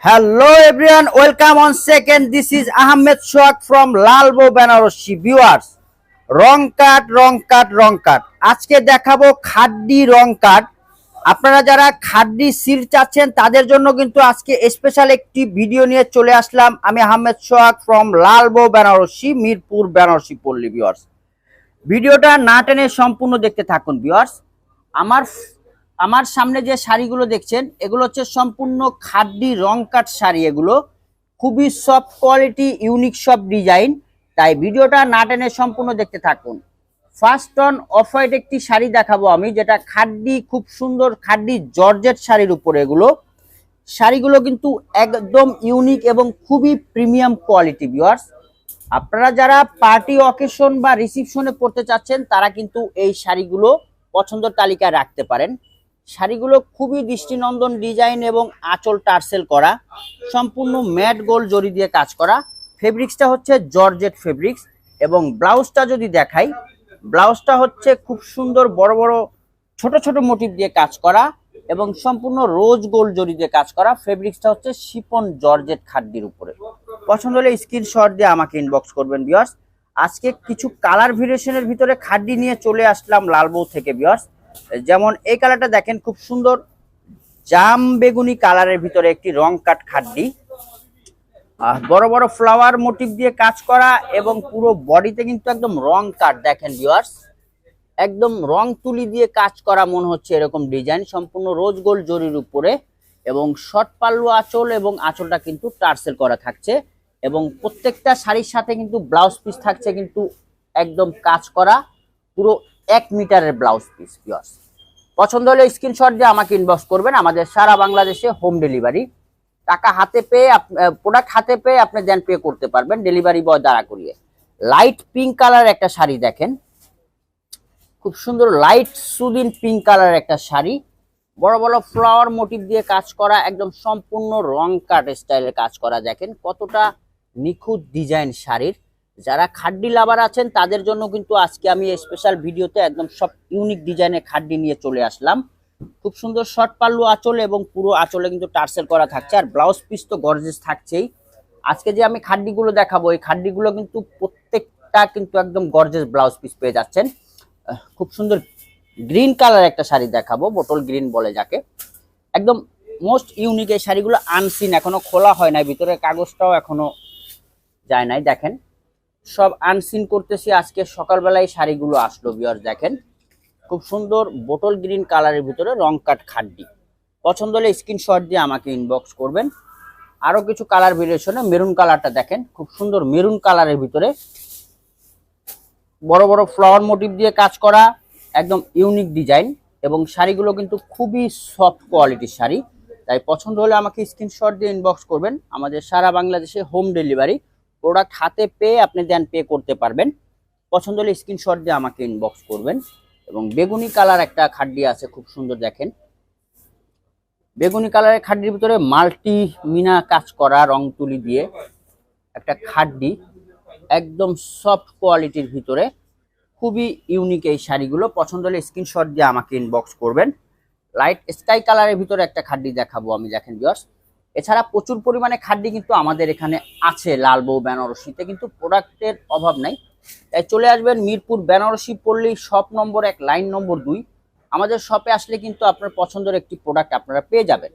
Hello everyone, welcome on second. This is Ahmed Shoak from Lalbo Banarasi. Viewers, wrong cut. আজকে দেখাবো খাড্ডি রং কাট। আপনারা যারা খাড্ডি seal চাচ্ছেন তাদের জন্য কিন্তু আজকে স্পেশাল একটি ভিডিও নিয়ে চলে আসলাম। আমি আহমেদ সোহাগ ফ্রম লালবো বেনারসি, মিরপুর বেনারসি পল্লী। ভিউয়ার্স, ভিডিওটা না টেনে সম্পূর্ণ দেখতে থাকুন। ভিউয়ার্স, আমার সামনে যে শাড়িগুলো দেখছেন এগুলো হচ্ছে সম্পূর্ণ খাড্ডি রং কাট শাড়ি। এগুলো খুবই সফট কোয়ালিটি, ইউনিক সব ডিজাইন, তাই ভিডিওটা না টেনে সম্পূর্ণ দেখতে থাকুন। ফার্স্ট অন অফ হোয়াইট একটি শাড়ি দেখাবো আমি, যেটা খাড্ডি, খুব সুন্দর খাড্ডি জর্জেট শাড়ির উপরে। এগুলো শাড়িগুলো কিন্তু একদম ইউনিক এবং খুবই প্রিমিয়াম কোয়ালিটি। ভিউয়ার্স, আপনারা যারা পার্টি অকেশন বা রিসিপশনে পড়তে চাচ্ছেন তারা কিন্তু এই শাড়িগুলো পছন্দের তালিকায় রাখতে পারেন। শাড়িগুলো খুবই দৃষ্টিনন্দন ডিজাইন এবং আঁচল টার্সেল করা, সম্পূর্ণ ম্যাট গোল্ড জরি দিয়ে কাজ করা। ফেব্রিক্সটা হচ্ছে জর্জেট ফেব্রিক্স এবং ব্লাউজটা যদি দেখাই, ব্লাউজটা হচ্ছে খুব সুন্দর বড় বড় ছোট ছোট মোটিভ দিয়ে কাজ করা এবং সম্পূর্ণ রোজ গোল্ড জরি দিয়ে কাজ করা। ফেব্রিক্সটা হচ্ছে শিফন জর্জেট খাড্ডির উপরে। পছন্দ হলে স্ক্রিনশট দিয়ে আমাকে ইনবক্স করবেন। ভিউয়ার্স, আজকে কিছু কালার ভেরিয়েশনের ভিতরে খাড্ডি নিয়ে চলে আসলাম লালবো থেকে। ভিউয়ার্স, যেমন এই কালারটা দেখেন, খুব সুন্দর জাম বেগুনি কালারের ভিতরে একটি রং কাট খাড্ডি, বড় বড় ফ্লাওয়ার মোটিভ দিয়ে কাজ করা এবং পুরো বডিতে কিন্তু একদম রং কাট। দেখেন ভিউয়ার্স, একদম রং তুলি দিয়ে কাজ করা মনে হচ্ছে এরকম ডিজাইন, সম্পূর্ণ রোজ গোল্ড জরির উপরে এবং শর্ট পাল্লু আঁচল এবং আঁচলটা কিন্তু টার্সেল করা থাকছে এবং প্রত্যেকটা শাড়ির সাথে কিন্তু ব্লাউজ পিস থাকছে কিন্তু একদম কাজ করা, পুরো 1 মিটারের ব্লাউজ পিস। ভিউয়ার্স, পছন্দ হলে স্ক্রিনশট দিয়ে আমাকে ইনবক্স করবেন। আমাদের সারা বাংলাদেশে হোম ডেলিভারি। টাকা হাতে পেয়ে, প্রোডাক্ট হাতে পেয়ে আপনি দেন পে করতে পারবেন ডেলিভারি বয় দ্বারা করিয়ে। লাইট পিঙ্ক কালার একটা শাড়ি দেখেন, খুব সুন্দর লাইট সুদিন পিঙ্ক কালার একটা শাড়ি, বড় বড় ফ্লাওয়ার মোটিভ দিয়ে কাজ করা, একদম সম্পূর্ণ রং কাট স্টাইলের কাজ করা। দেখেন কতটা নিখুঁত ডিজাইন শাড়ির। যারা খাড্ডি লাভার আছেন তাদের জন্য কিন্তু আজকে আমি স্পেশাল ভিডিওতে একদম সব ইউনিক ডিজাইনের খাড্ডি নিয়ে চলে আসলাম। খুব সুন্দর শর্ট পাল্লু আঁচল এবং পুরো আঁচলে কিন্তু টার্সেল করা থাকছে, আর ব্লাউজ পিস তো গর্জিয়াস থাকছেই। আজকে যে আমি খাড্ডিগুলো দেখাবো, এই খাড্ডিগুলো কিন্তু প্রত্যেকটা কিন্তু একদম গর্জিয়াস ব্লাউজ পিস পেয়ে যাচ্ছেন। খুব সুন্দর গ্রিন কালার একটা শাড়ি দেখাবো, বোটল গ্রিন বলে যাকে, একদম মোস্ট ইউনিক। এই শাড়িগুলো আনসিন, এখনো খোলা হয় নাই, ভিতরে কাগজটাও এখনো যায় নাই। দেখেন সব আনসিন করতেছি, আজকে সকালবেলায় শাড়িগুলো আসলো। ভিউয়ার্স, দেখেন খুব সুন্দর বোটল গ্রিন কালারের ভিতরে রং কাট খাড্ডি। পছন্দ হলে স্ক্রিনশট দিয়ে আমাকে ইনবক্স করবেন। আরো কিছু কালার ভেরিয়েশনে মেরুন কালারটা দেখেন, খুব সুন্দর মেরুন কালারের ভিতরে বড় বড় ফ্লাওয়ার মোটিভ দিয়ে কাজ করা, একদম ইউনিক ডিজাইন এবং শাড়িগুলো কিন্তু খুবই সফট কোয়ালিটির শাড়ি। তাই পছন্দ হলে আমাকে স্ক্রিনশট দিয়ে ইনবক্স করবেন। আমাদের সারা বাংলাদেশে হোম ডেলিভারি। প্রোডাক্ট হাতে পেয়ে আপনি দেন পে করতে পারবেন। পছন্দ হলে স্ক্রিনশট দিয়ে আমাকে ইনবক্স করবেন। এবং বেগুনি কালার একটা খাড্ডি আছে, খুব সুন্দর দেখেন, বেগুনি কালারের খাড্ডির ভিতরে মাল্টি মিনা কাজ করা রং তুলি দিয়ে একটা খাড্ডি, একদম সফট কোয়ালিটির ভিতরে, খুবই ইউনিক এই শাড়িগুলো। পছন্দ হলে স্ক্রিনশট দিয়ে আমাকে ইনবক্স করবেন। লাইট স্কাই কালারের ভিতরে একটা খাড্ডি দেখাবো আমি, দেখেন ভিউয়ার্স। এছাড়া প্রচুর পরিমাণে খাড্ডি কিন্তু আমাদের এখানে আছে লালবো বেনারসিতে, কিন্তু প্রোডাক্টের অভাব নাই। তাই চলে আসবেন মিরপুর বেনারসি পল্লী, শপ নম্বর 1, লাইন নম্বর 2। আমাদের শপে আসলে কিন্তু আপনার পছন্দের একটি প্রোডাক্ট আপনারা পেয়ে যাবেন।